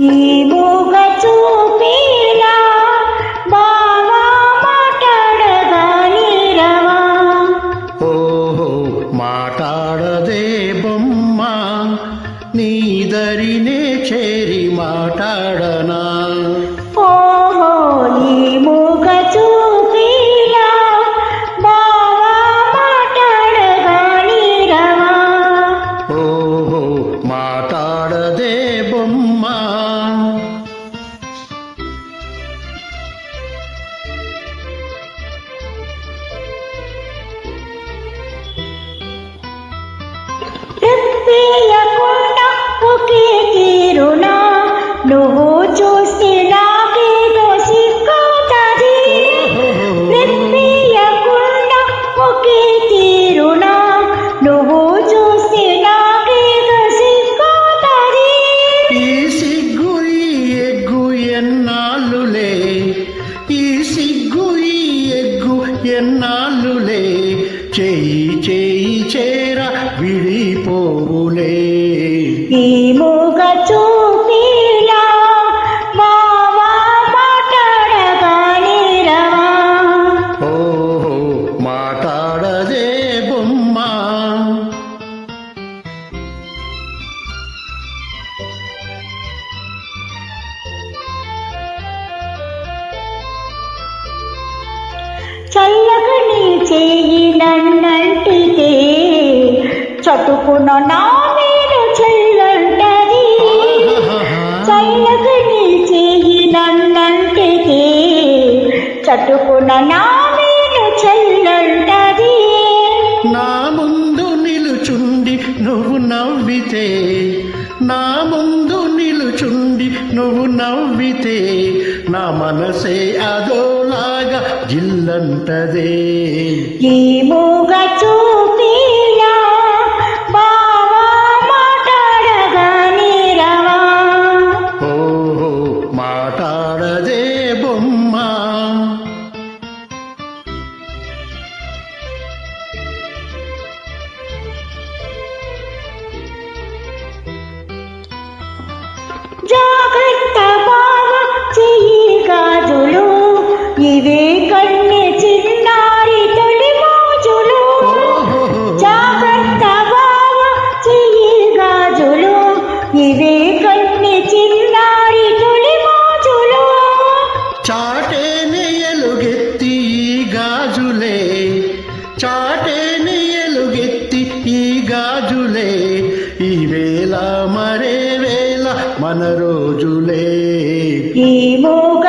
ఈ మూగ చూపేలా బావా మాట్లాడగా నీరవా. ఓహో మాట్లాడదే బొమ్మ నీ దరినే చేరి మాట్లాడనా. ఓహో ఈ మూగ చూపేలా బావా మాట్లాడగా నీరవా. ఓహో మాట్లాడదే బొమ్మ. రెప్పేయకుండా ఒకే తీరునా నువ్వు చూస్తే నాకేదో సిగ్గుతది. రెప్పేయకుండా ఒకే తీరునా నువ్వు చూస్తే నాకేదో సిగ్గుతది. ఈ సిగ్గు ఈ ఎగ్గు ఎన్నాళ్ళులే, ఈ సిగ్గు ఈ ఎగ్గు ఎన్నాళ్ళులే, చేయి చేయి చేర విడిపోవులే. ఈ మూగ చూపేలా బావా మాట్లాడగా నీరవా. ఓహో మాట్లాడదే బొమ్మ. చల్లగా నీ చేయి నన్నంటితే చటుకున నా మీద చెల్లంటది. చల్లగా నీ చేయి నన్నంటితే చటుకున నా మీద చెల్లంటది. నా ముందు నిలుచుండి నువ్వు నవ్వితే, నా ముందు నిలుచుండి నువ్వు నవ్వితే, నా మనసే అదోలాగా జిల్లంటదే. ఈ మూగ చూపేలా బావా మాట్లాడగా నీరవా. ఓహో మాట్లాడదే బొమ్మ. జాగ్రత్త బావా చెయ్యి గాజులు ఇవే కన్నె చిన్నారి తొలి మోజులు. జాగ్రత్త బావా చెయ్యి గాజులు ఇవే కన్నె చిన్నారి తొలి మోజులు. చాటేని ఎలుగెత్తి ఈ గాజులే, చాటేని ఎలుగెత్తి ఈ గాజులే, ఈ వేళ మరే వేళ మన రోజులే. ఈ మూగ